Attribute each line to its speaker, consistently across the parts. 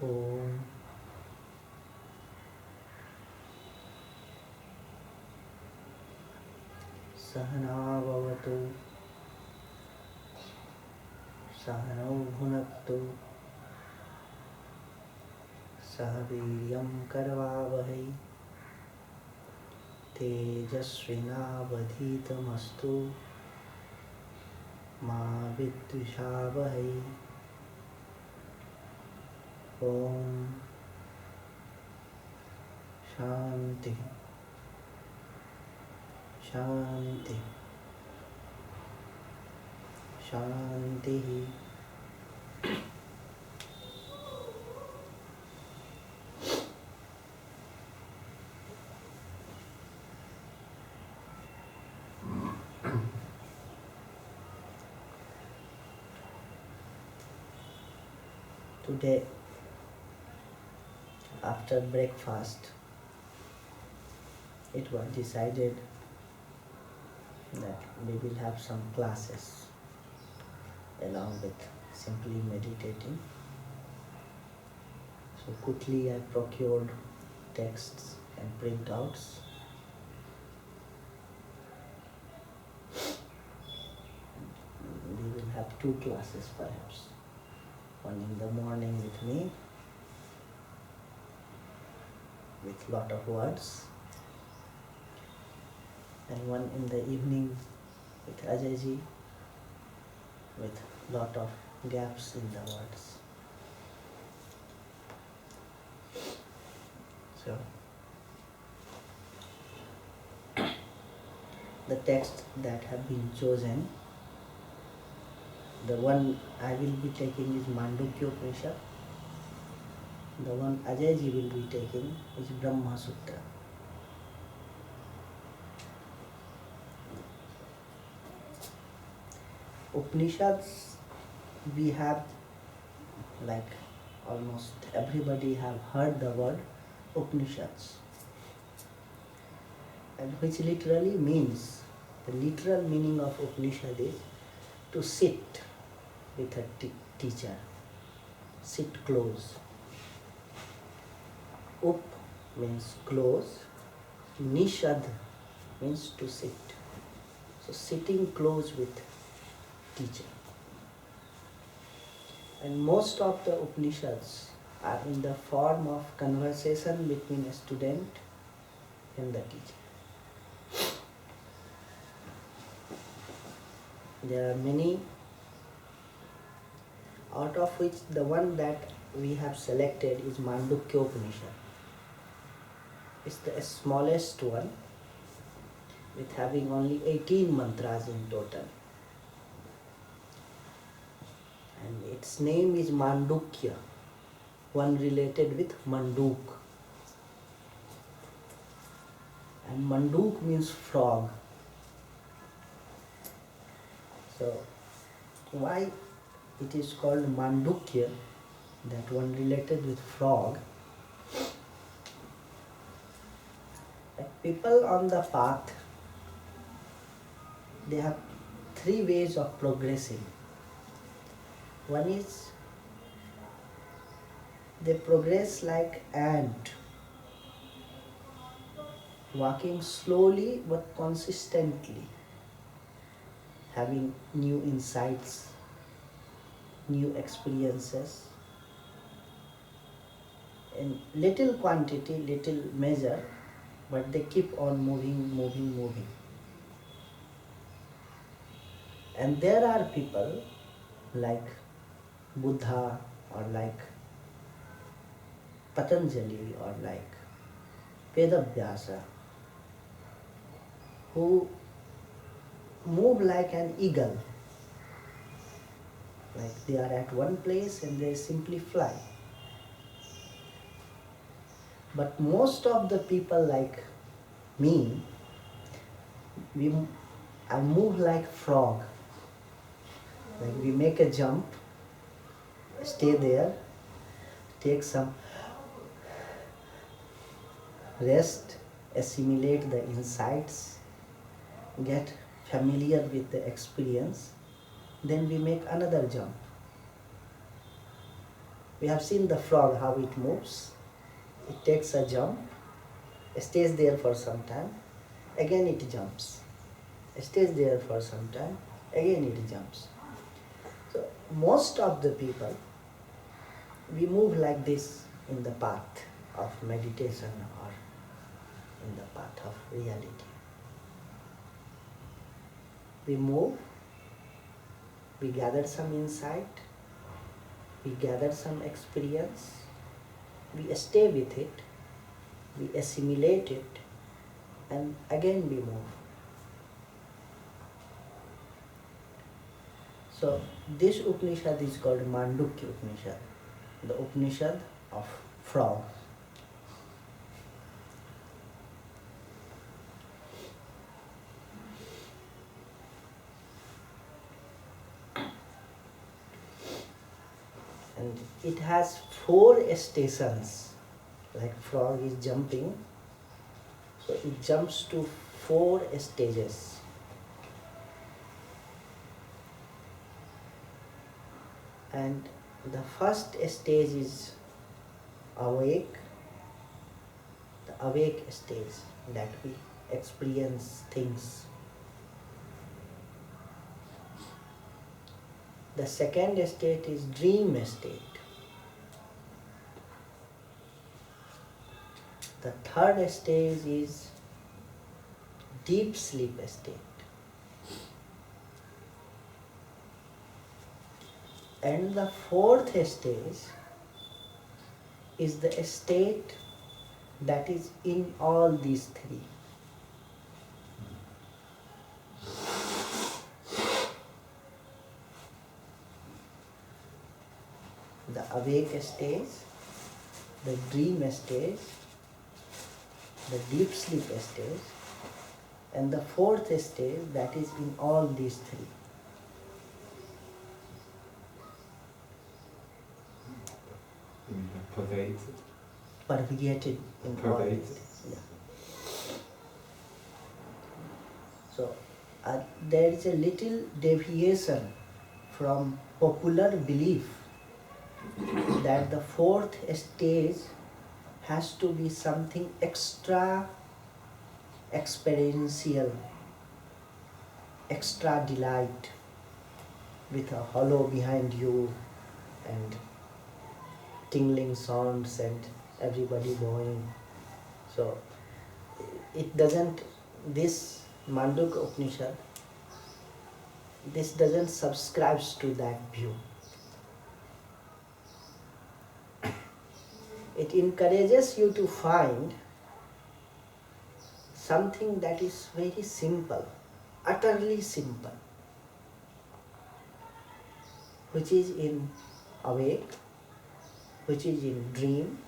Speaker 1: Om Sahana Bhavatu Sahanau Bhunaktu Sahaviryam Karvavahai Tejasvinavadhitamastu Ma Vidvishavahai. Om Shanti Shanti Shanti. Today, after breakfast, it was decided that we will have some classes along with simply meditating. So quickly I procured texts and printouts. We will have two classes perhaps. One in the morning with me, with lot of words, and one in the evening with Ajayji, with lot of gaps in the words. So, the texts that have been chosen, the one I will be taking is Mandukya Upanishad. The one Ajayji will be taking is Brahma Sutra. Upanishads, we have, like almost everybody have heard the word Upanishads, and which literally means, the literal meaning of Upanishad is to sit with a teacher, sit close. Up means close, nishad means to sit. So sitting close with teacher. And most of the Upanishads are in the form of conversation between a student and the teacher. There are many, out of which the one that we have selected is Mandukya Upanishad. It's the smallest one, with having only 18 mantras in total. And its name is Mandukya, one related with Manduk. And Manduk means frog. So, why it is called Mandukya, that one related with frog? People on the path, they have three ways of progressing. One is they progress like ant, walking slowly but consistently, having new insights, new experiences, in little quantity, little measure, but they keep on moving. And there are people like Buddha or like Patanjali or like Vedavyasa, who move like an eagle. Like they are at one place and they simply fly. But most of the people like me, I move like frog. Like we make a jump, stay there, take some rest, assimilate the insights, get familiar with the experience, then we make another jump. We have seen the frog, how it moves. It takes a jump, stays there for some time, again it jumps. Stays there for some time, again it jumps. So most of the people, we move like this in the path of meditation or in the path of reality. We move, we gather some insight, we gather some experience, we stay with it, we assimilate it, and again we move. So this Upanishad is called Mandukya Upanishad, the Upanishad of frog. And it has 4 stations. Like frog is jumping, so it jumps to 4 stages. And the first stage is awake, the awake stage, that we experience things. The second state is dream state. The third stage is deep sleep state. And the fourth stage is the state that is in all these 3. The awake stage, the dream stage, the deep sleep stage, and the fourth stage that is in all these 3.
Speaker 2: Pervaded.
Speaker 1: Permeated in all these. Yeah. So there is a little deviation from popular belief that the fourth stage has to be something extra experiential, extra delight, with a hollow behind you and tingling sounds and everybody bowing. So it doesn't, this Mandukya Upanishad, this doesn't subscribe to that view. It encourages you to find something that is very simple, utterly simple, which is in awake, which is in dream,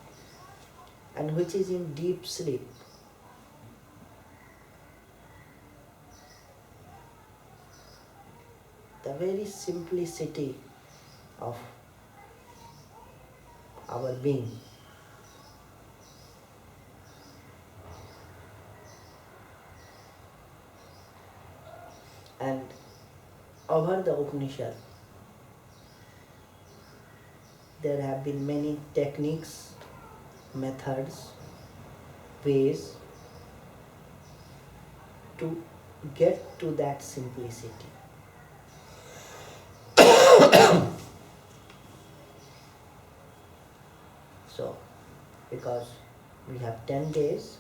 Speaker 1: and which is in deep sleep. The very simplicity of our being. And over the Upanishad, there have been many techniques, methods, ways to get to that simplicity. So, because we have 10 days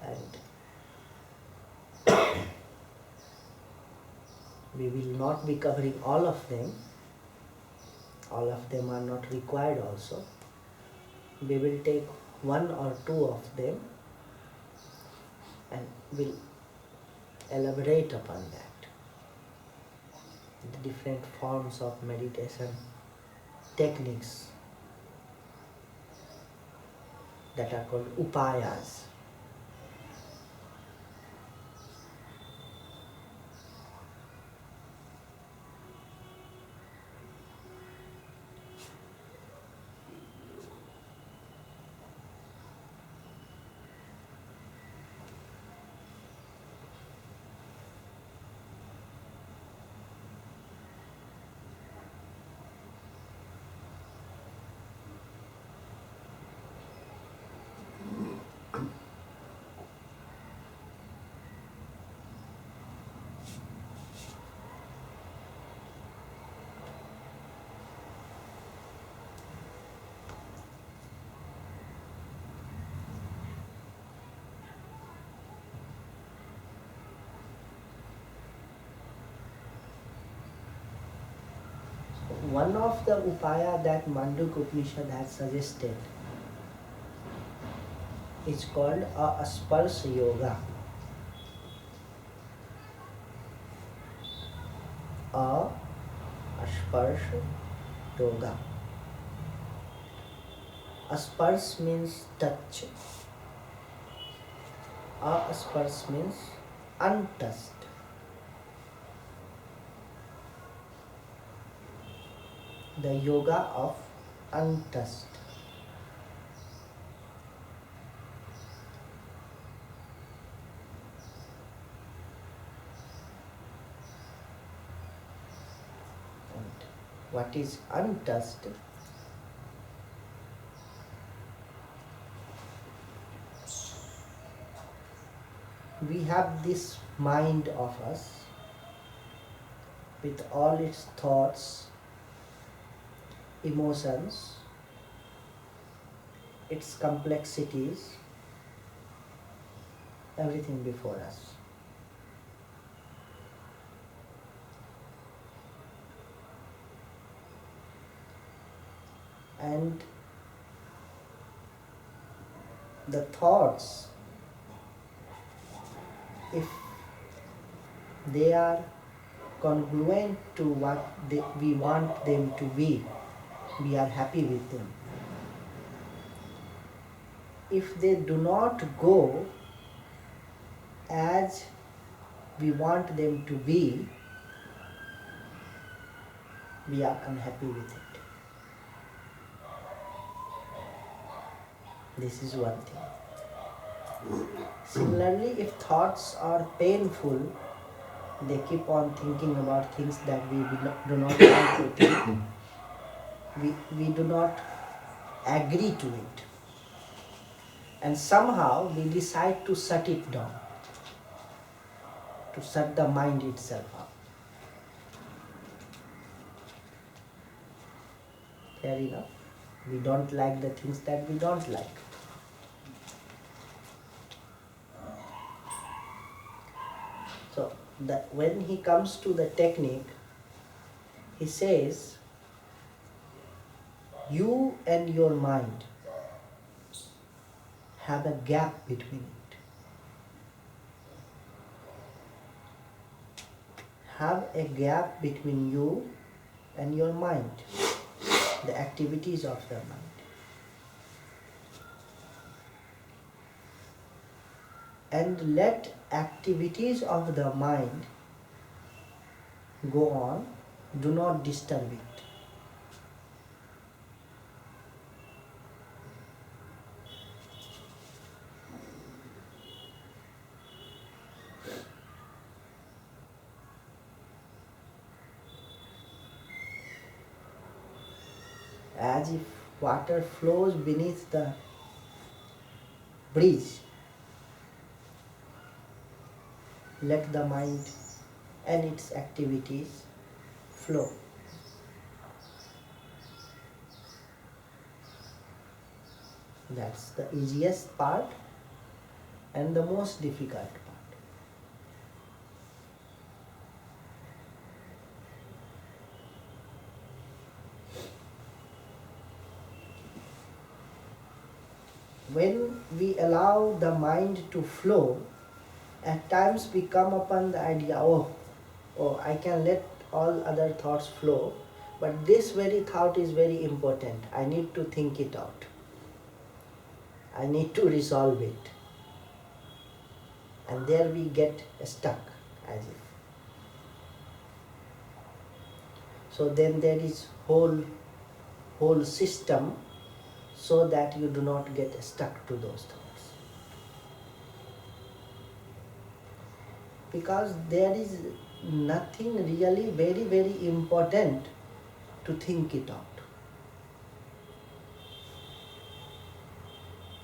Speaker 1: and we will not be covering all of them are not required also. We will take 1 or 2 of them and will elaborate upon that. The different forms of meditation techniques that are called upayas. one of the upaya that Mandukya Upanishad has suggested is called a Sparsh Yoga. A Sparsh Yoga. Asparsh means touch. Asparsh means untouched. The yoga of untouched. And what is untouched? We have this mind of us with all its thoughts, emotions, its complexities, everything before us. And the thoughts, if they are congruent to what we want them to be, we are happy with them. If they do not go as we want them to be, we are unhappy with it. This is one thing. Similarly, if thoughts are painful, they keep on thinking about things that we do not want to think. We do not agree to it. And somehow we decide to shut it down, to shut the mind itself up. Fair enough. We don't like the things that we don't like. So when he comes to the technique, he says, you and your mind have a gap between it. Have a gap between you and your mind, the activities of the mind. And let activities of the mind go on, do not disturb it. As if water flows beneath the bridge, let the mind and its activities flow. That's the easiest part and the most difficult part. When we allow the mind to flow, at times we come upon the idea, oh, I can let all other thoughts flow, but this very thought is very important. I need to think it out. I need to resolve it. And there we get stuck, as if. So then there is whole system so that you do not get stuck to those thoughts. Because there is nothing really very, very important to think it out.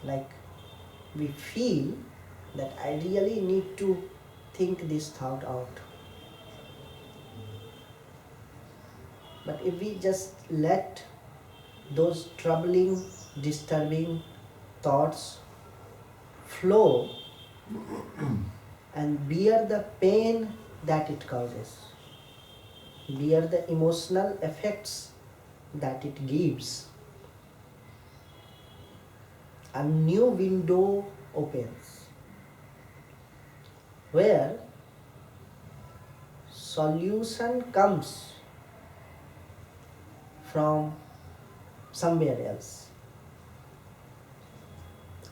Speaker 1: Like we feel that I really need to think this thought out. But if we just let those troubling, disturbing thoughts flow and bear the pain that it causes, bear the emotional effects that it gives, a new window opens where solution comes from somewhere else,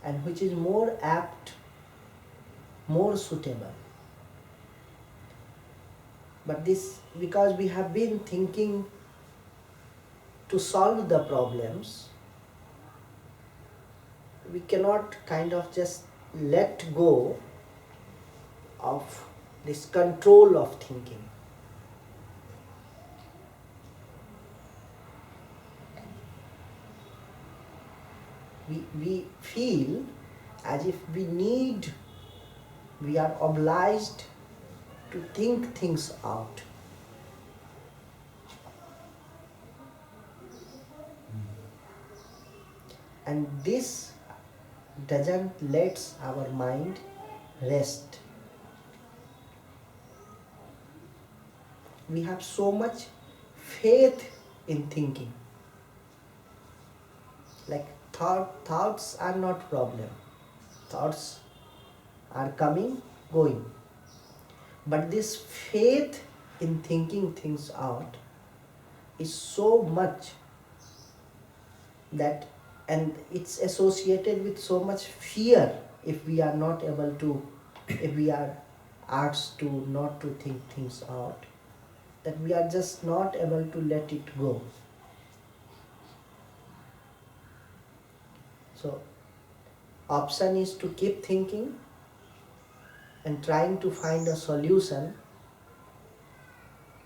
Speaker 1: and which is more apt, more suitable. But this, because we have been thinking to solve the problems, we cannot kind of just let go of this control of thinking. We feel as if we are obliged to think things out. And this doesn't let our mind rest. We have so much faith in thinking. Like thoughts are not problem. Thoughts are coming, going. But this faith in thinking things out is so much that, and it's associated with so much fear if we are not able to, if we are asked to not to think things out, that we are just not able to let it go. So option is to keep thinking and trying to find a solution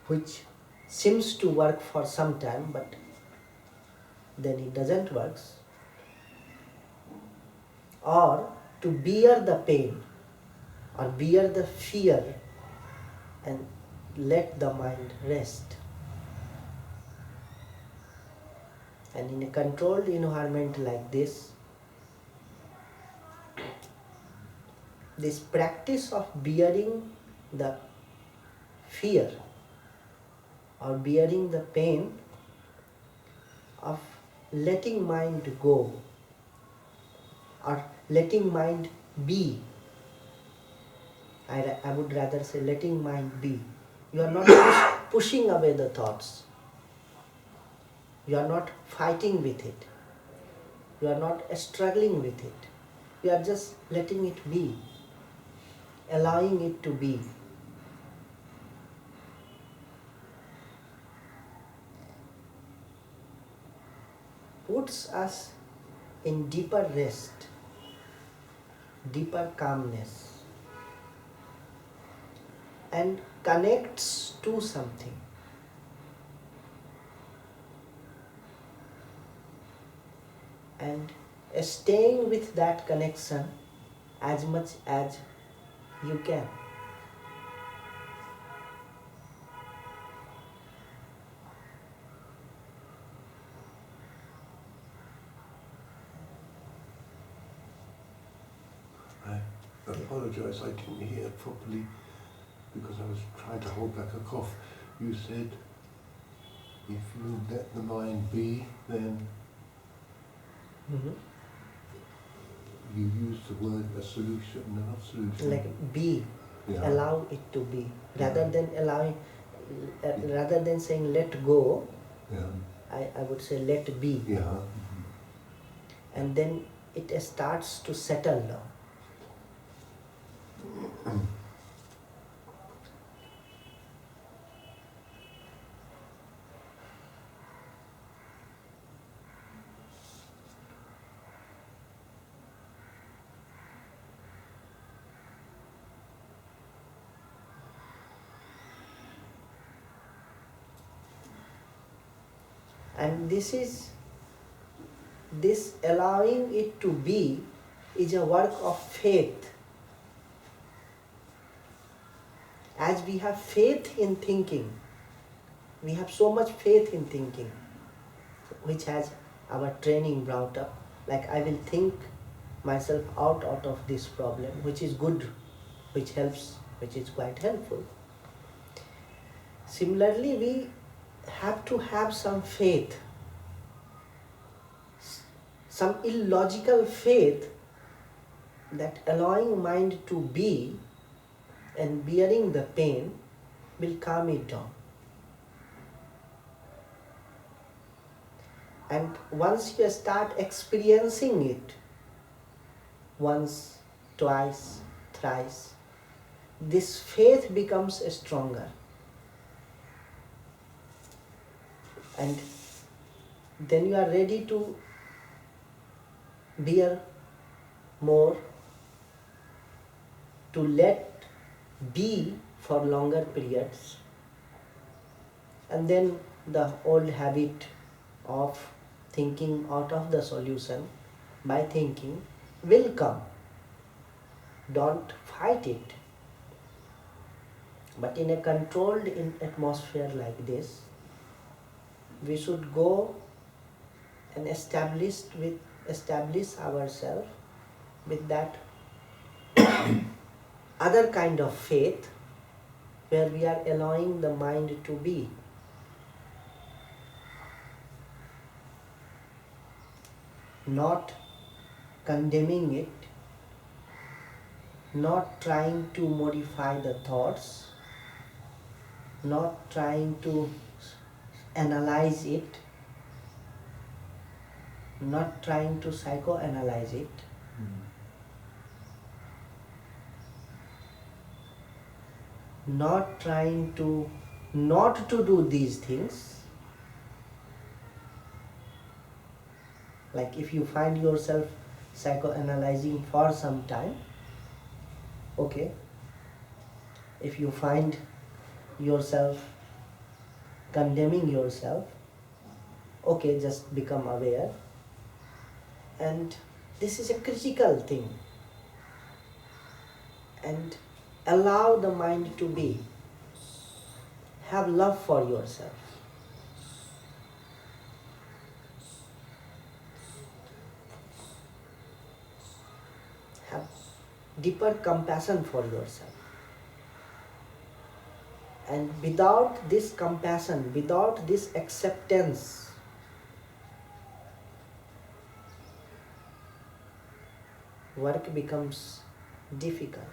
Speaker 1: which seems to work for some time, but then it doesn't work. Or to bear the pain or bear the fear and let the mind rest. And in a controlled environment like this practice of bearing the fear or bearing the pain of letting mind go or letting mind be, I would rather say letting mind be. You are not pushing away the thoughts. You are not fighting with it. You are not struggling with it. You are just letting it be, allowing it to be. Puts us in deeper rest, deeper calmness, and connects to something. And staying with that connection as much as you can.
Speaker 2: I apologize, I didn't hear properly because I was trying to hold back a cough. You said if you let the mind be, then you used the word a solution, not solution.
Speaker 1: Like be,
Speaker 2: Yeah.
Speaker 1: allow it to be, rather
Speaker 2: Yeah.
Speaker 1: than allowing, rather than saying let go,
Speaker 2: Yeah.
Speaker 1: I would say let be.
Speaker 2: Yeah.
Speaker 1: And then it starts to settle down. And this allowing it to be is a work of faith. As we have faith in thinking, we have so much faith in thinking, which has our training brought up. Like I will think myself out of this problem, which is good, which helps, which is quite helpful. Similarly, we have to have some faith some illogical faith that allowing mind to be and bearing the pain will calm it down. And once you start experiencing it, once, twice, thrice, this faith becomes stronger. And then you are ready to bear more, to let be for longer periods. And then the old habit of thinking out of the solution by thinking will come. Don't fight it. But in a controlled atmosphere like this, we should go and establish ourselves with that other kind of faith where we are allowing the mind to be. Not condemning it, not trying to modify the thoughts, not trying to analyze it, not trying to psychoanalyze it, not trying to not to do these things. Like if you find yourself psychoanalyzing for some time, okay. If you find yourself condemning yourself, okay, just become aware. And this is a critical thing. And allow the mind to be. Have love for yourself. Have deeper compassion for yourself. And without this compassion, without this acceptance, work becomes difficult.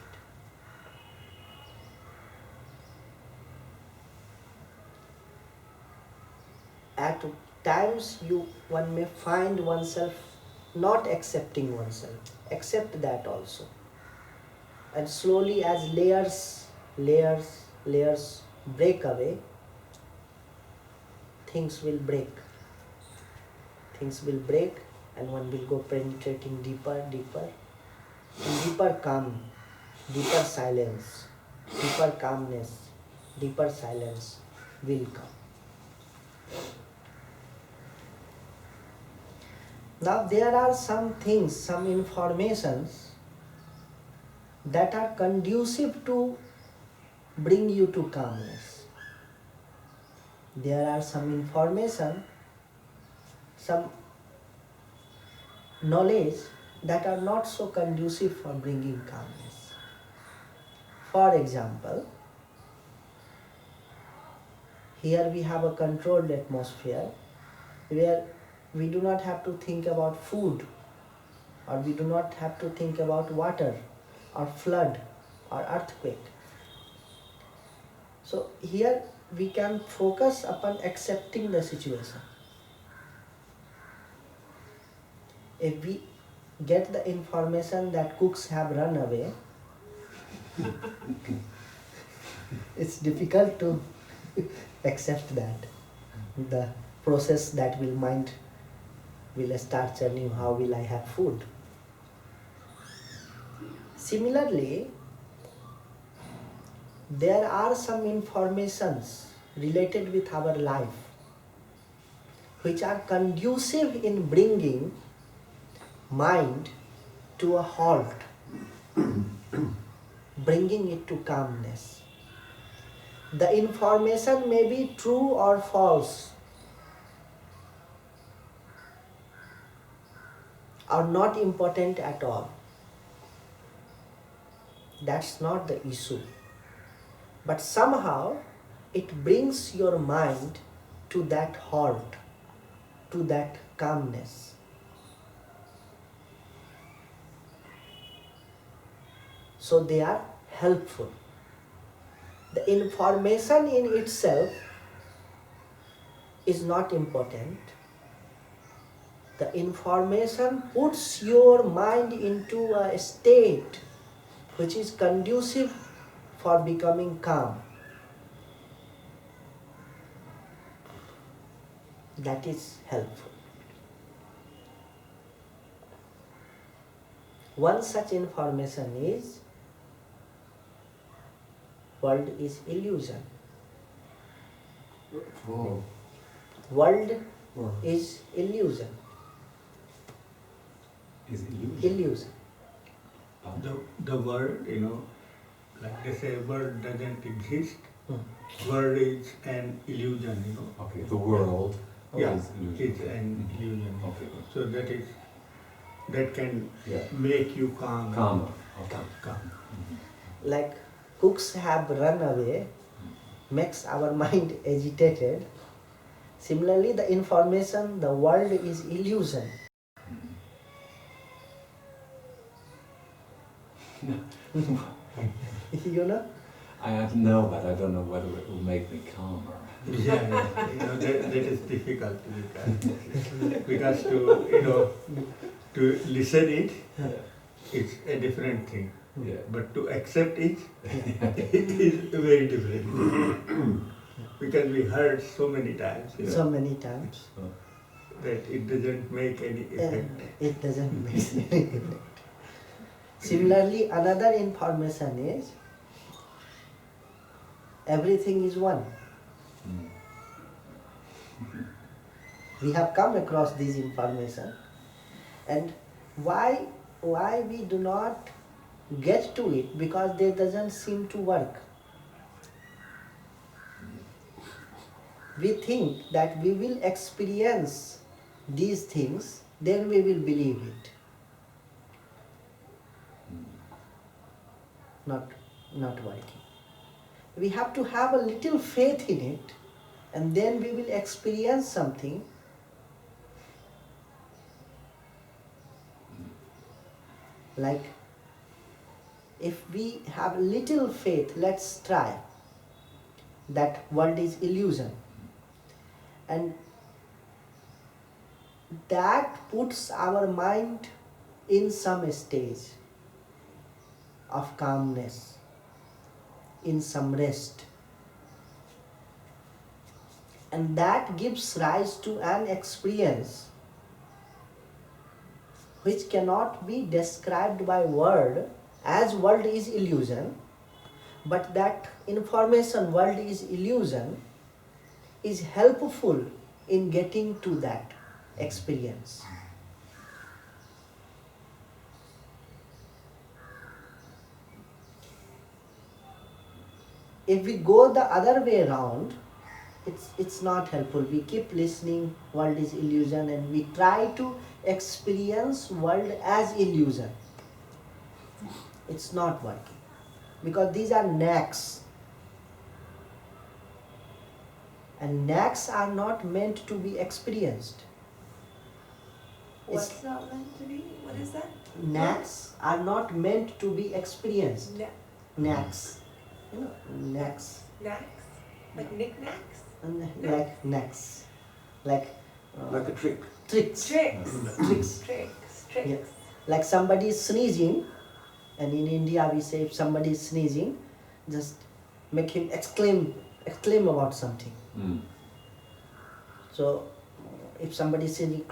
Speaker 1: At times one may find oneself not accepting oneself. Accept that also. And slowly as layers break away, things will break. Things will break and one will go penetrating deeper. And deeper calm, deeper silence, deeper calmness, deeper silence will come. Now there are some things, some informations that are conducive to bring you to calmness. There are some information, some knowledge that are not so conducive for bringing calmness. For example, here we have a controlled atmosphere where we do not have to think about food, or we do not have to think about water or flood or earthquake. So here we can focus upon accepting the situation. If we get the information that cooks have run away, it's difficult to accept that. The process that mind will start churning, how will I have food? Similarly, there are some informations related with our life which are conducive in bringing mind to a halt, bringing it to calmness. The information may be true or false, or not important at all. That's not the issue. But somehow it brings your mind to that halt, to that calmness. So they are helpful. The information in itself is not important. The information puts your mind into a state which is conducive for becoming calm. That is helpful. One such information is world is illusion.
Speaker 2: Oh.
Speaker 1: World
Speaker 2: Oh.
Speaker 1: is illusion.
Speaker 3: Is illusion.
Speaker 1: Illusion.
Speaker 4: The world, like they say, world doesn't exist.
Speaker 1: Hmm.
Speaker 4: World is an illusion,
Speaker 3: Okay, the world
Speaker 4: Yeah,
Speaker 3: is illusion.
Speaker 4: it's an illusion.
Speaker 3: Okay, good.
Speaker 4: So that can
Speaker 3: Yeah.
Speaker 4: make you calm.
Speaker 3: Calmer. Okay.
Speaker 4: Calm.
Speaker 1: Like cooks have run away, makes our mind agitated. Similarly, the information, the world is illusion. You know?
Speaker 3: I know, but I don't know whether it will make me calmer.
Speaker 4: Yeah, that is difficult because to listen it,
Speaker 3: Yeah.
Speaker 4: it's a different thing.
Speaker 3: Yeah.
Speaker 4: But to accept it, it is very different. Because we heard so many times
Speaker 1: So many times.
Speaker 4: that it doesn't make any effect.
Speaker 1: It doesn't make any effect. Similarly, another information is everything is one.
Speaker 3: Mm.
Speaker 1: We have come across this information, and why we do not get to it, because they doesn't seem to work. We think that we will experience these things, then we will believe it. Not working. We have to have a little faith in it, and then we will experience something. Like, if we have little faith, let's try. That world is illusion. And that puts our mind in some stage of calmness, in some rest. And that gives rise to an experience which cannot be described by word, as world is illusion, but that information, world is illusion, is helpful in getting to that experience. If we go the other way around, it's not helpful. We keep listening, world is illusion, and we try to experience world as illusion. It's not working, because these are knacks, and knacks are not meant to be experienced.
Speaker 5: What's not meant to be? What is that?
Speaker 1: Knacks are not meant to be experienced. Knacks, knacks,
Speaker 5: Knacks? Like knickknacks?
Speaker 1: like knacks, like
Speaker 2: Like a trick.
Speaker 1: tricks.
Speaker 5: Tricks.
Speaker 1: Tricks.
Speaker 5: Tricks.
Speaker 1: Yeah. Like somebody is sneezing, and in India we say if somebody is sneezing, just make him exclaim about something.
Speaker 3: Mm.
Speaker 1: So if somebody is sneezing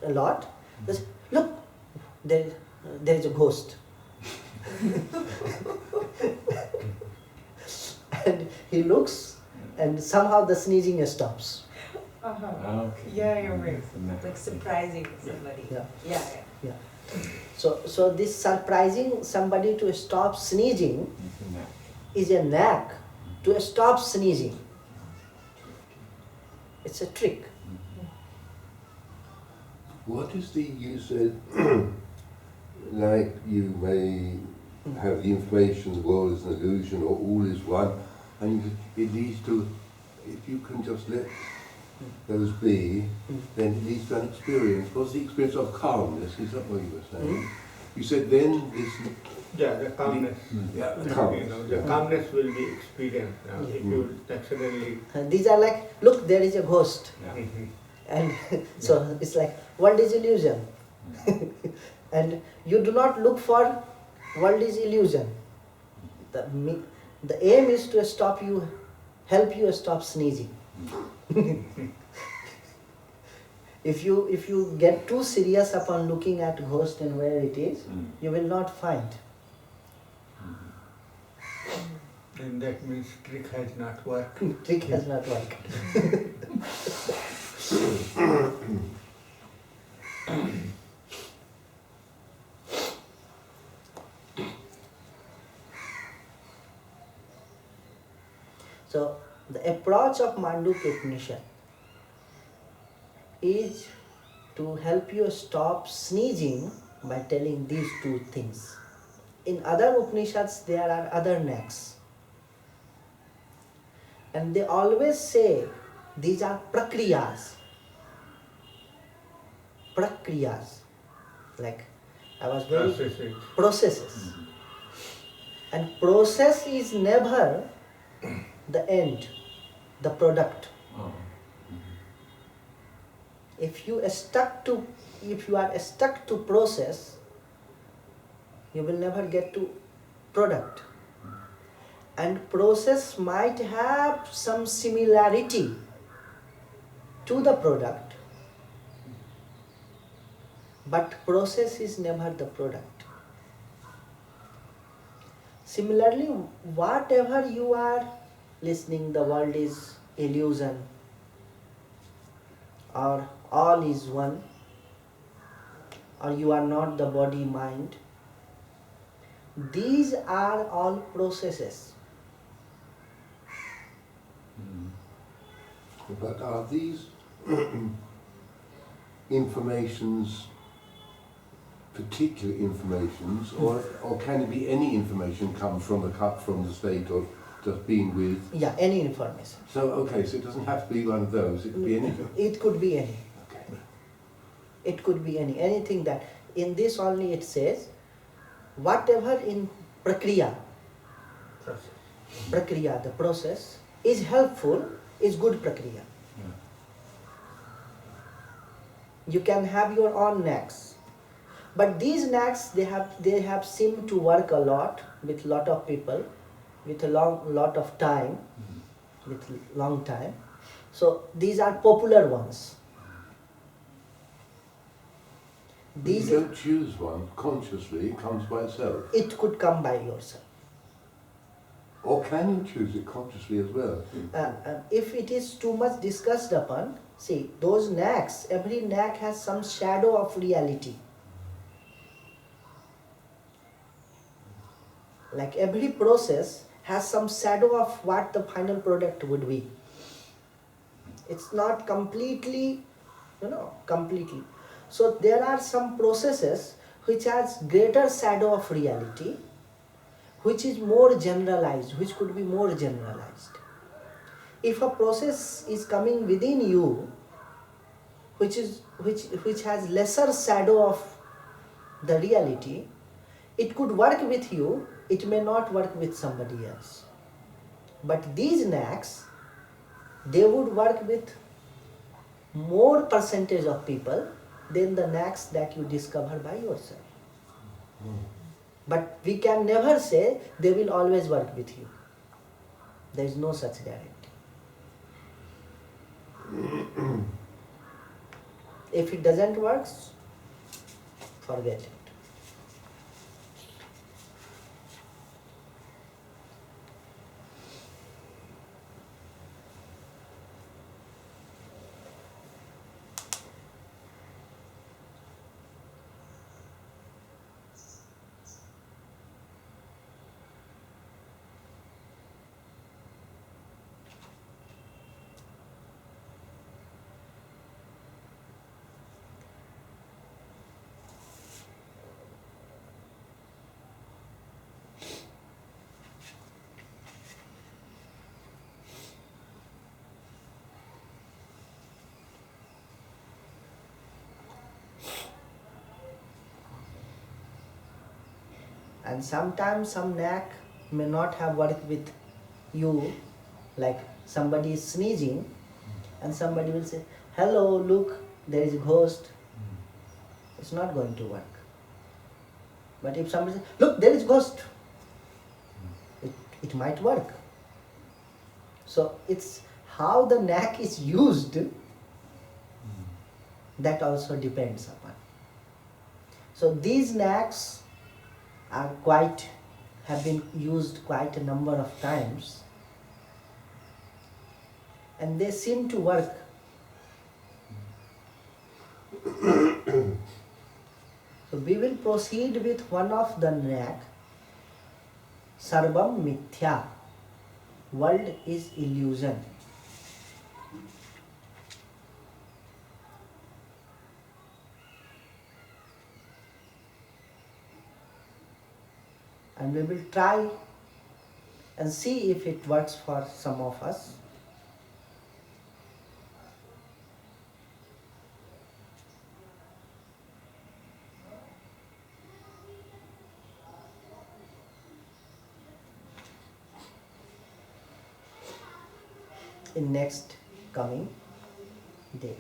Speaker 1: a lot, just look, there is a ghost. And he looks, and somehow the sneezing stops.
Speaker 5: Uh-huh.
Speaker 3: Okay.
Speaker 5: Yeah, you're right.
Speaker 3: It's a knack.
Speaker 5: Like surprising somebody.
Speaker 1: Yeah.
Speaker 5: Yeah.
Speaker 1: So this surprising somebody to stop sneezing
Speaker 3: It's a knack.
Speaker 1: is a knack to stop sneezing. It's a trick.
Speaker 2: What is you said, like you may have the information the world is an illusion or all is one, and it leads to, if you can just let those be, then it leads to an experience. What's the experience of calmness? Is that what you were saying? You said then is
Speaker 4: Yeah, the calmness.
Speaker 2: yeah,
Speaker 4: You
Speaker 2: calmness.
Speaker 4: know, the calmness will be experienced now
Speaker 1: Yeah.
Speaker 4: if you suddenly.
Speaker 1: These are like, look, there is a ghost.
Speaker 3: Yeah.
Speaker 4: Mhm.
Speaker 1: And so it's like world is illusion. And you do not look for world is illusion. The aim is to stop you, help you stop sneezing. If you get too serious upon looking at ghost and where it is, you will not find.
Speaker 4: Then that means trick has not worked.
Speaker 1: Trick has not worked. So the approach of Mandukya Upanishad is to help you stop sneezing by telling these two things. In other Upanishads there are other necks. And they always say these are prakriyas. Prakriyas. Like I was very
Speaker 4: Process it.
Speaker 1: processes. And process is never the end, the product.
Speaker 3: Oh.
Speaker 1: If you are stuck to process, you will never get to product. And process might have some similarity to the product, but process is never the product. Similarly, whatever you are listening, the world is illusion, or all is one, or you are not the body mind, these are all processes.
Speaker 2: But are these informations particular informations, or can it be any information come from the state of just being with?
Speaker 1: Yeah, any information.
Speaker 2: So okay, so it doesn't have to be one of those. It could be anything.
Speaker 1: It could be any.
Speaker 2: Okay.
Speaker 1: It could be anything that in this only it says whatever in prakriya, the process is helpful, is good prakriya. You can have your own knacks, but these knacks they have seemed to work a lot with lot of people, with a lot of time, with long time. So these are popular ones. These
Speaker 2: You don't choose one consciously; it comes by itself.
Speaker 1: it could come by yourself.
Speaker 2: Or can you choose it consciously as well?
Speaker 1: If it is too much discussed upon, see, those knacks, every knack has some shadow of reality. Like every process has some shadow of what the final product would be. It's not completely, completely. So there are some processes which has greater shadow of reality, which is more generalized, which could be more generalized. If a process is coming within you, which has lesser shadow of the reality, it could work with you, it may not work with somebody else. But these knacks, they would work with more percentage of people than the knacks that you discover by yourself. But we can never say they will always work with you. There is no such guarantee. If it doesn't work, forget it. And sometimes some knack may not have worked with you, like somebody is sneezing and somebody will say, hello, look, there is a ghost. It's not going to work. But if somebody says, look, there is ghost, it might work. So it's how the knack is used that also depends upon. So these knacks have been used quite a number of times, and they seem to work. So we will proceed with one of the knack. Sarvam mithya. World is illusion. And we will try and see if it works for some of us. In next coming days.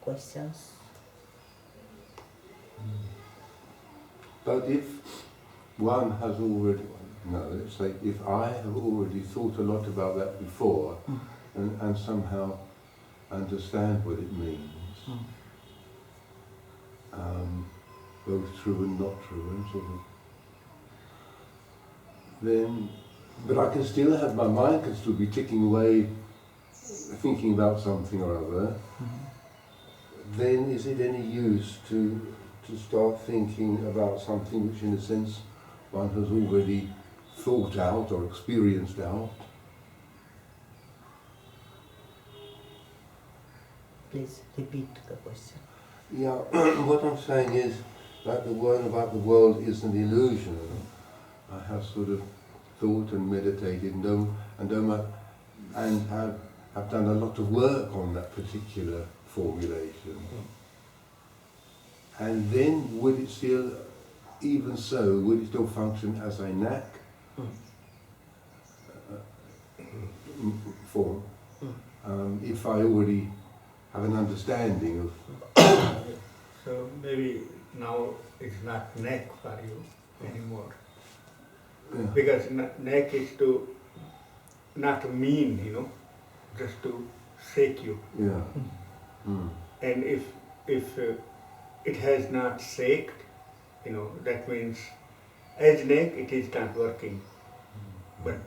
Speaker 1: Questions?
Speaker 2: But if one has already, no, let's say if I have already thought a lot about that before and somehow understand what it means, both true and not true, and sort of, then, but I can still have, my mind can still be ticking away, thinking about something or other, then is it any use to start thinking about something which in a sense one has already thought out or experienced out?
Speaker 1: Please repeat the question.
Speaker 2: Yeah, what I'm saying is that the word about the world is an illusion. I have sort of thought and meditated and have done a lot of work on that particular formulation. And then would it still, even so, would it still function as a knack form if I already have an understanding of...
Speaker 4: So maybe now it's not knack for you anymore.
Speaker 2: Yeah.
Speaker 4: Because knack is to not mean, just to shake you.
Speaker 2: Yeah.
Speaker 4: And if it has not shaked, that means as knack it is not working. But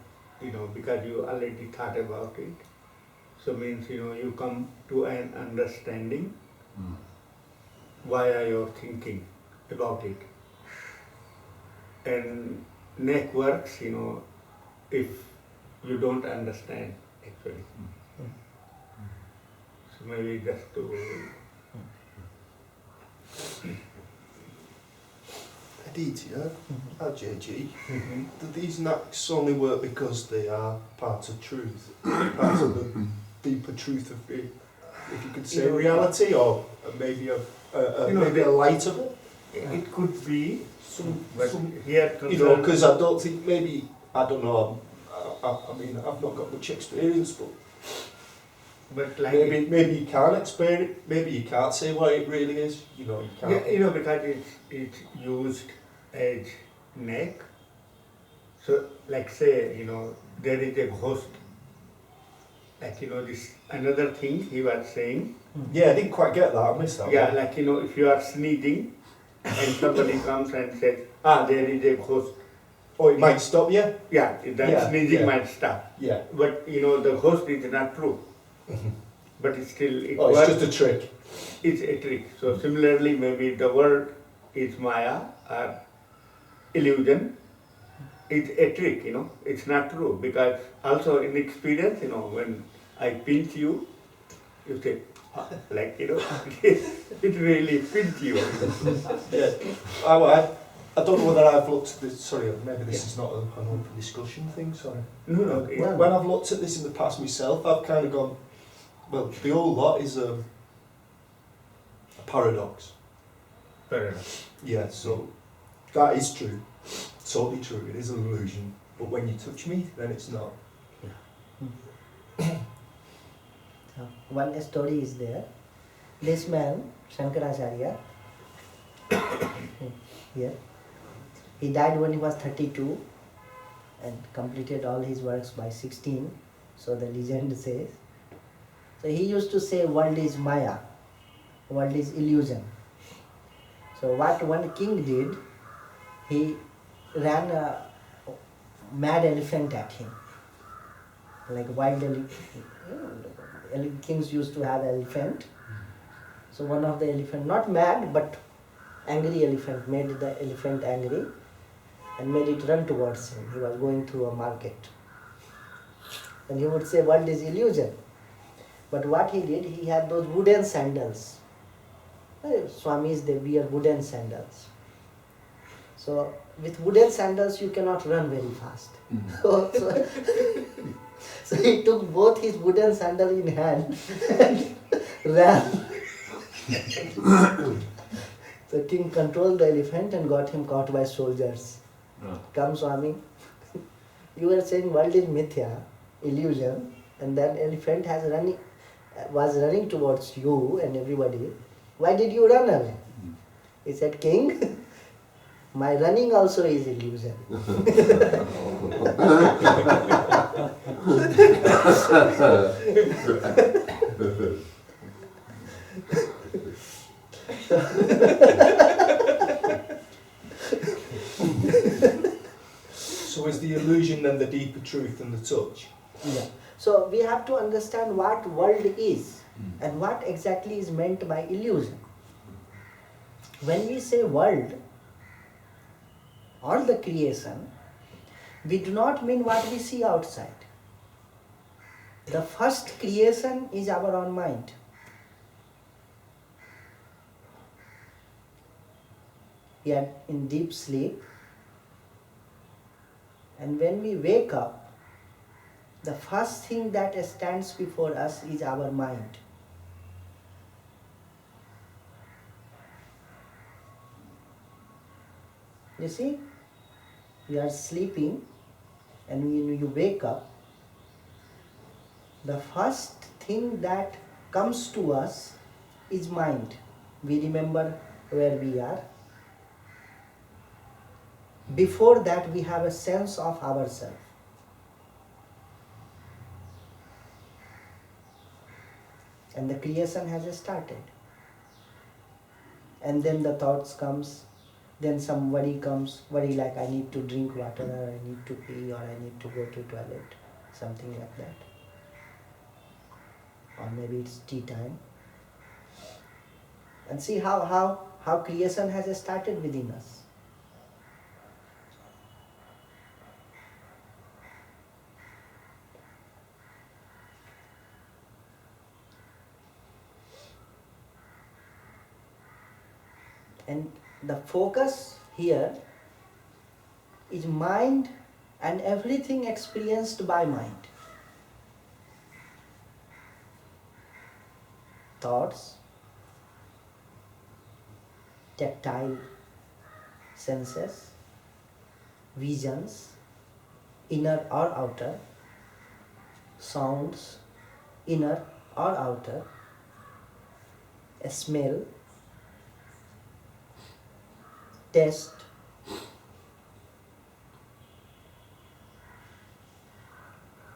Speaker 4: because you already thought about it, so means you come to an understanding why are you thinking about it. And knack works, if you don't understand actually. So maybe just to
Speaker 6: Aditya, JG, do these knacks only work because they are part of truth, part of the deeper truth of being, if you could say, reality, or maybe maybe a light of it?
Speaker 4: it could be, but
Speaker 6: some
Speaker 4: here concern,
Speaker 6: because I don't think maybe, I don't know, I mean, I've not got much experience, but
Speaker 4: like
Speaker 6: maybe you can't explain it, maybe you can't say what it really is, you can't.
Speaker 4: yeah, because it's used as knack. So like say, there is a ghost. Like this another thing he was saying.
Speaker 6: Yeah, I didn't quite get that, I missed that
Speaker 4: Yeah,
Speaker 6: one.
Speaker 4: like if you are sneezing and somebody comes and says, there is a ghost.
Speaker 6: Oh, it might stop you?
Speaker 4: Yeah, that
Speaker 6: Yeah,
Speaker 4: sneezing
Speaker 6: yeah.
Speaker 4: might stop.
Speaker 6: Yeah.
Speaker 4: But the ghost is not true. But it's still it
Speaker 6: Oh,
Speaker 4: works.
Speaker 6: it's just a trick.
Speaker 4: It's a trick. So similarly, maybe the world is Maya or illusion. It's a trick, it's not true. Because also in experience, when I pinch you, you say, like, it really pinch you.
Speaker 6: Yeah. I don't know whether I've looked at this, sorry, maybe this is not an open discussion thing, sorry.
Speaker 4: No.
Speaker 6: When I've looked at this in the past myself, I've kind of gone, well, the whole lot is a paradox.
Speaker 4: Fair enough.
Speaker 6: Yeah, so That is true. Totally true. It is an illusion. But when you touch me, then it's not.
Speaker 1: So, one story is there. This man, Shankaracharya, here, he died when he was 32 and completed all his works by 16, so the legend says. So he used to say world is Maya, world is illusion. So what one king did, he ran a mad elephant at him, like wild elephant. Kings used to have elephant. So one of the elephant, not mad but angry elephant, made the elephant angry and made it run towards him. He was going through a market. And he would say world is illusion. But what he did, he had those wooden sandals. Swamis, they wear wooden sandals. So with wooden sandals you cannot run very fast. So he took both his wooden sandal in hand and ran. So king controlled the elephant and got him caught by soldiers. Come Swami, you were saying world is mithya, illusion, and that elephant was running towards you and everybody. Why did you run away? He said, King, my running also is illusion.
Speaker 6: So is the illusion then the deeper truth than the touch?
Speaker 1: Yeah. So we have to understand what world is and what exactly is meant by illusion. When we say world or the creation, we do not mean what we see outside. The first creation is our own mind. We are in deep sleep, and when we wake up, the first thing that stands before us is our mind. You see, you are sleeping and when you wake up, the first thing that comes to us is mind. We remember where we are. Before that, we have a sense of ourselves. And the creation has started. And then the thoughts comes, then some worry comes, worry like I need to drink water, or I need to pee, or I need to go to toilet, something like that. Or maybe it's tea time. And see how creation has started within us. And the focus here is mind and everything experienced by mind. Thoughts, tactile senses, visions, inner or outer, sounds, inner or outer, a smell, taste,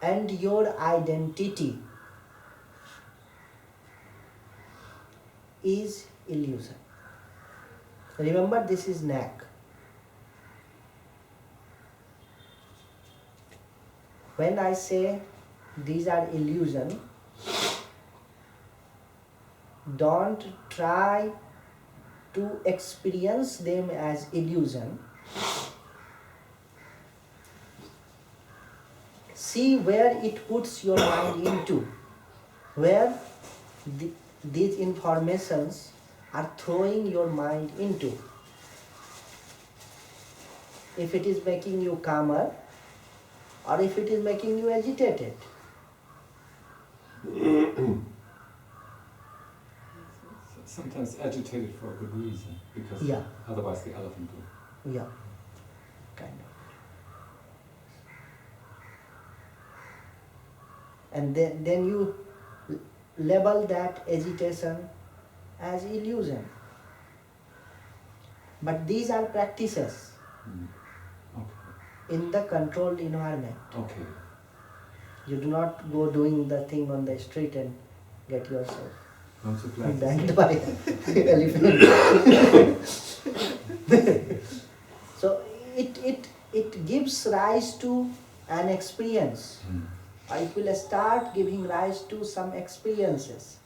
Speaker 1: and your identity is illusion. Remember, this is neck. When I say these are illusion, don't try to experience them as illusion. See where it puts your mind into, where these informations are throwing your mind into. If it is making you calmer, or if it is making you agitated.
Speaker 3: Sometimes agitated for a good reason, because
Speaker 1: Yeah.
Speaker 3: otherwise the elephant will
Speaker 1: Yeah, kind of. And then you label that agitation as illusion. But these are practices
Speaker 3: Okay.
Speaker 1: in the controlled environment.
Speaker 3: Okay.
Speaker 1: You do not go doing the thing on the street and get yourself
Speaker 3: I'm so glad.
Speaker 1: banged by elephant. So it gives rise to an experience. It will start giving rise to some experiences.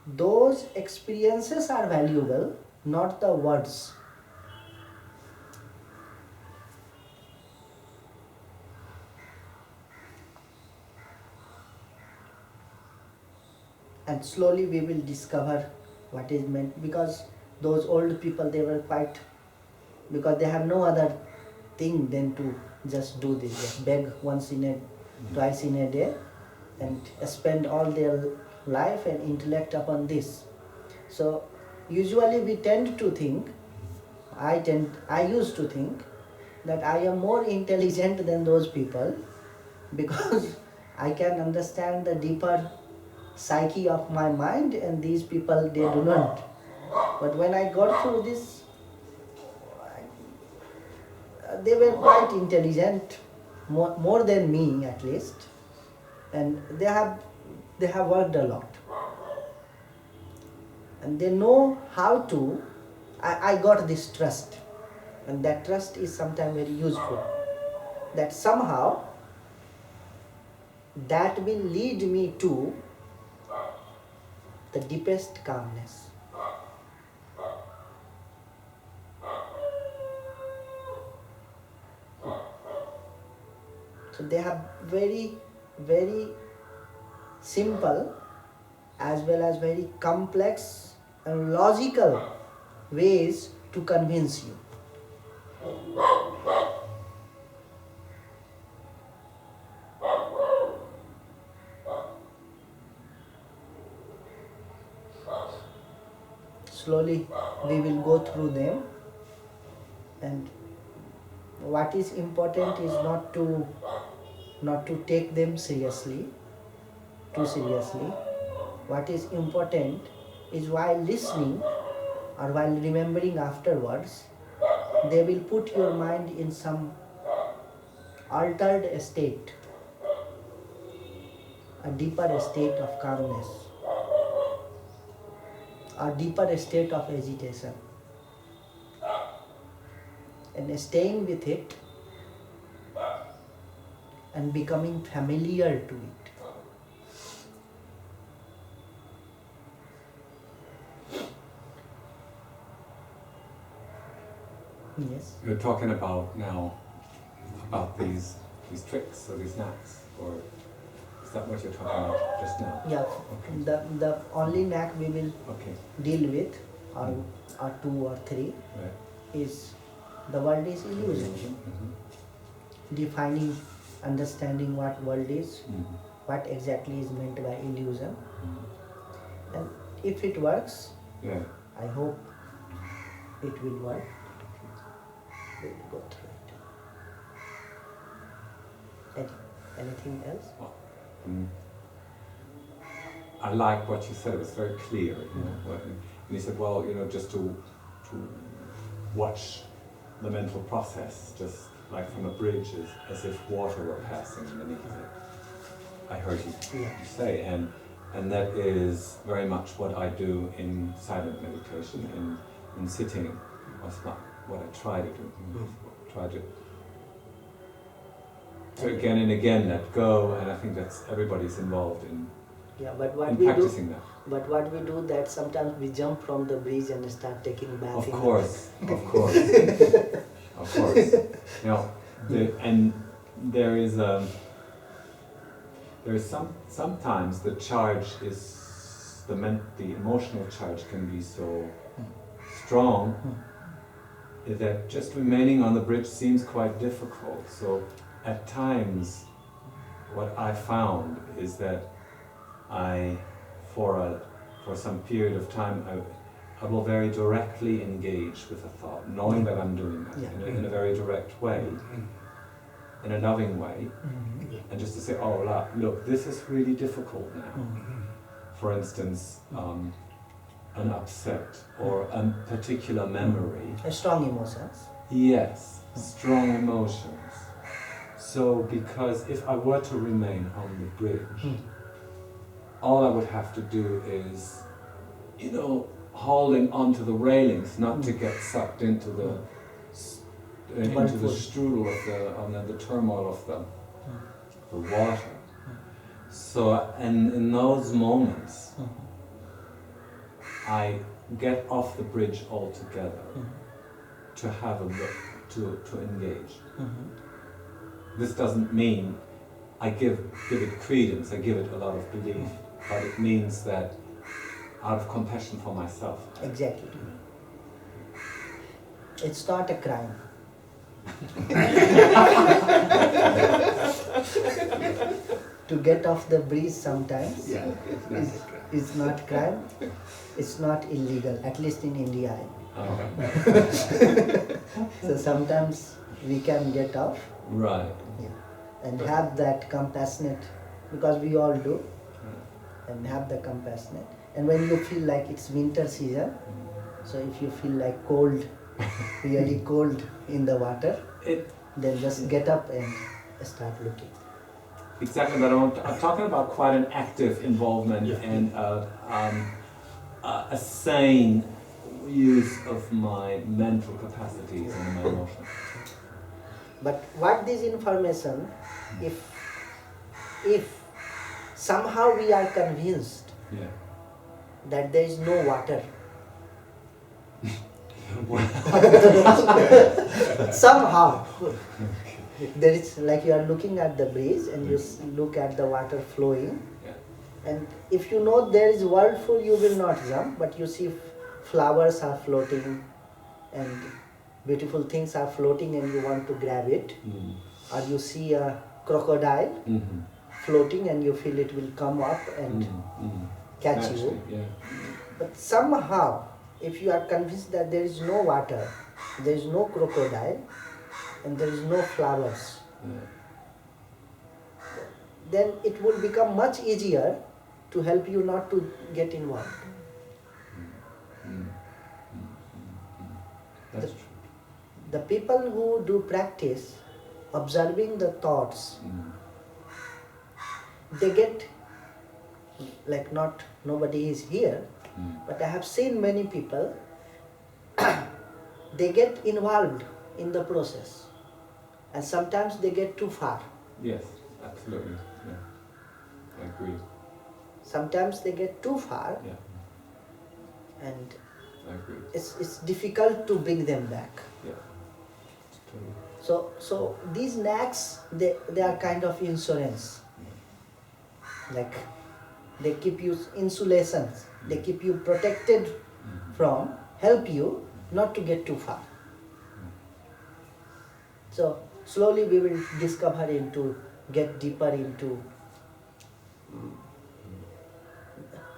Speaker 1: Those experiences are valuable, not the words. And slowly we will discover what is meant, because those old people, they were quite, because they have no other thing than to just do this, just beg twice in a day and spend all their life and intellect upon this. So usually we tend to think, I used to think that I am more intelligent than those people because I can understand the deeper psyche of my mind, and these people, they do not. But when I got through this, they were quite intelligent, more than me at least, and they have worked a lot, and they know how to. I got this trust, and that trust is sometimes very useful. That somehow that will lead me to the deepest calmness. So they have very, very simple as well as very complex and logical ways to convince you. Slowly we will go through them, and what is important is not to take them too seriously. What is important is while listening or while remembering afterwards, they will put your mind in some altered state, a deeper state of calmness, a deeper state of agitation. And staying with it and becoming familiar to it. Yes.
Speaker 3: You're talking about now about these tricks or these knacks, or is that what you're talking about just now?
Speaker 1: Yeah.
Speaker 3: Okay.
Speaker 1: The only knack we will
Speaker 3: Okay.
Speaker 1: deal with, or two or three,
Speaker 3: Right.
Speaker 1: is the world is illusion.
Speaker 3: Mm-hmm.
Speaker 1: Defining, understanding what world is,
Speaker 3: Mm-hmm.
Speaker 1: what exactly is meant by illusion.
Speaker 3: Mm-hmm.
Speaker 1: And if it works,
Speaker 3: Yeah.
Speaker 1: I hope it will work. We'll go through it. Anything else?
Speaker 3: Mm. I like what you said. It was very clear. You know, and you said, well, you know, just to watch the mental process, just like from a bridge, as if water were passing beneath it. I heard you say, and that is very much what I do in silent meditation, in sitting. That's not what I try to do. Try to again and again let go, and I think that's everybody's involved in practicing that.
Speaker 1: But what we do, that sometimes we jump from the bridge and start taking bath.
Speaker 3: Of course. Of course. Now, and there is sometimes the charge is the emotional charge can be so strong that just remaining on the bridge seems quite difficult. So at times, what I found is that for some period of time, I will very directly engage with a thought, knowing that I'm doing that
Speaker 1: Yeah.
Speaker 3: in a very direct way, in a loving way,
Speaker 1: Mhm.
Speaker 3: and just to say, oh, look, this is really difficult now.
Speaker 1: Mhm.
Speaker 3: For instance, an upset or a particular memory.
Speaker 1: Strong emotions.
Speaker 3: Yes, strong emotions. So, because if I were to remain on the bridge, all I would have to do is, holding onto the railings, not to get sucked into the into the strudel of the turmoil of the water. So, and in those moments, I get off the bridge altogether to have a look, to engage. This doesn't mean I give it credence, I give it a lot of belief, but it means that out of compassion for myself.
Speaker 1: Exactly. It's not a crime. To get off the bridge sometimes is not crime. It's not illegal, at least in India. So sometimes we can get off.
Speaker 3: Right.
Speaker 1: And have that compassionate, because we all do, and have the compassionate. And when you feel like it's winter season, so if you feel like cold, really cold in the water, then just get up and start looking.
Speaker 3: Exactly, but I'm talking about quite an active involvement and a sane use of my mental capacities and my emotions.
Speaker 1: But what this information, if somehow we are convinced that there is no water, somehow there is, like you are looking at the breeze and you look at the water flowing, and if you know there is world full, you will not jump, but you see flowers are floating and beautiful things are floating and you want to grab it, or you see a crocodile floating and you feel it will come up and catch you. But somehow, if you are convinced that there is no water, there is no crocodile, and there is no flowers, then it will become much easier to help you not to get involved.
Speaker 3: That's true.
Speaker 1: The people who do practice observing the thoughts, they get, like, nobody is here, but I have seen many people, they get involved in the process, and sometimes they get too far.
Speaker 3: Yes, absolutely. Yeah. I agree.
Speaker 1: Sometimes they get too far, and
Speaker 3: I agree.
Speaker 1: it's difficult to bring them back.
Speaker 3: Yeah. Totally.
Speaker 1: So these knacks, they are kind of insurance. Like, they keep you insulations, they keep you protected from, help you not to get too far. So slowly we will discover get deeper into.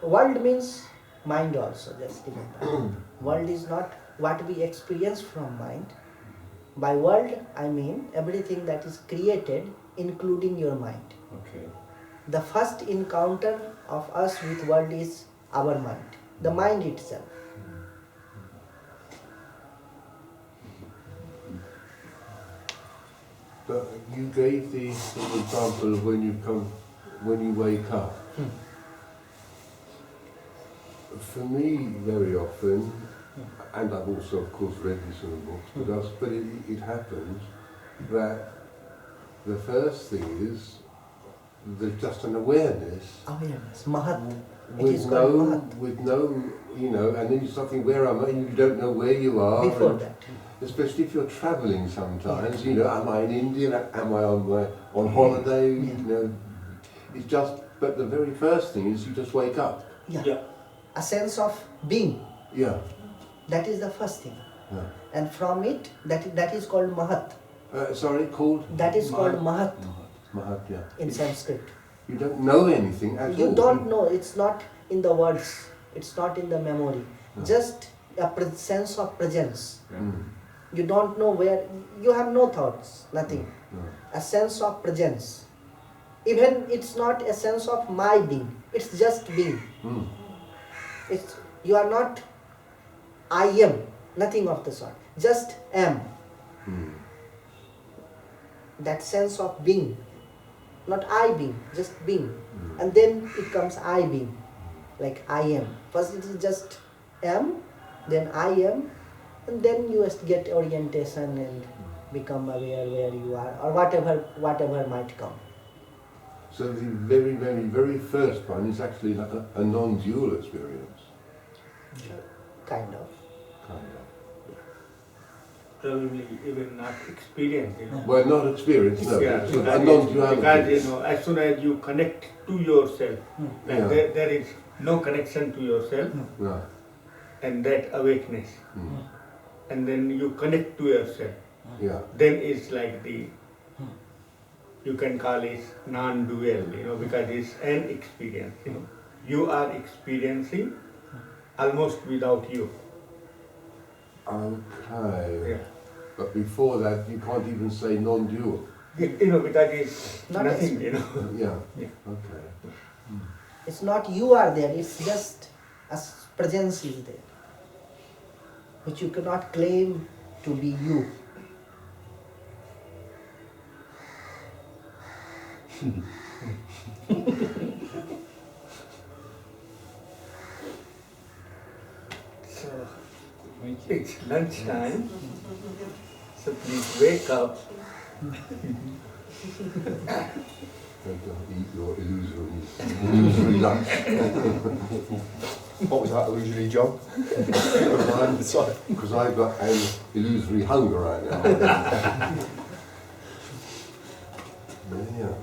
Speaker 1: World means mind also, just remember. World is not what we experience from mind. By world, I mean everything that is created, including your mind.
Speaker 3: Okay.
Speaker 1: The first encounter of us with world is our mind, the mind itself.
Speaker 2: But you gave the example of when you wake up. For me, very often, and I've also, of course, read this in the books, but it happens that the first thing is there's just an awareness.
Speaker 1: Awareness, Mahat. It
Speaker 2: With
Speaker 1: is called Mahat.
Speaker 2: with no, and then you start thinking, where am I? And you don't know where you are.
Speaker 1: Before that.
Speaker 2: Especially if you're travelling sometimes, am I in India? Am I on holiday? It's just, but the very first thing is you just wake up.
Speaker 1: Yeah. A sense of being.
Speaker 2: Yeah.
Speaker 1: That is the first thing.
Speaker 2: Yeah.
Speaker 1: And from it, that is called Mahat.
Speaker 2: Sorry, called?
Speaker 1: That is called Mahat
Speaker 2: Mahat, yeah.
Speaker 1: in Sanskrit.
Speaker 2: You don't know anything at all.
Speaker 1: You don't know, it's not in the words, it's not in the memory. just a sense of presence.
Speaker 3: Yeah.
Speaker 1: You don't know where, you have no thoughts, nothing.
Speaker 2: No.
Speaker 1: A sense of presence. Even it's not a sense of my being, it's just being.
Speaker 2: Mm.
Speaker 1: It's, you are not I am, nothing of the sort, just am.
Speaker 2: Mm.
Speaker 1: That sense of being, not I being, just being.
Speaker 2: Mm.
Speaker 1: And then it comes I being, like I am. First it is just am, then I am, and then you just get orientation and become aware where you are, or whatever might come.
Speaker 2: So the very, very, very first one is actually like a non-dual experience,
Speaker 1: Kind of.
Speaker 2: kind of.
Speaker 4: Probably even not experience, you know.
Speaker 2: Well, not experience, no.
Speaker 4: Yeah,
Speaker 2: It's a
Speaker 4: because
Speaker 2: non-duality.
Speaker 4: you know, as soon as you connect to yourself, like
Speaker 2: Yeah.
Speaker 4: there is no connection to yourself,
Speaker 2: No.
Speaker 4: and that awakeness,
Speaker 2: Mm.
Speaker 4: and then you connect to yourself,
Speaker 2: Yeah.
Speaker 4: then it's like the, you can call it non-dual, you know, because it's an experience, you know. You are experiencing almost without you.
Speaker 2: Okay.
Speaker 4: Yeah.
Speaker 2: But before that, you can't even say non-dual.
Speaker 4: You know, because it's
Speaker 1: Not
Speaker 4: nothing, you know.
Speaker 2: Yeah.
Speaker 4: Yeah.
Speaker 2: Okay.
Speaker 1: It's not you are there, it's just a presence is there, which you cannot claim to be you.
Speaker 4: So
Speaker 3: Thank you.
Speaker 4: it's lunchtime, so please wake up.
Speaker 2: Don't eat your illusory lunch.
Speaker 6: What was that illusory, John? Sorry.
Speaker 2: Because I've got an illusory hunger right now. Yeah.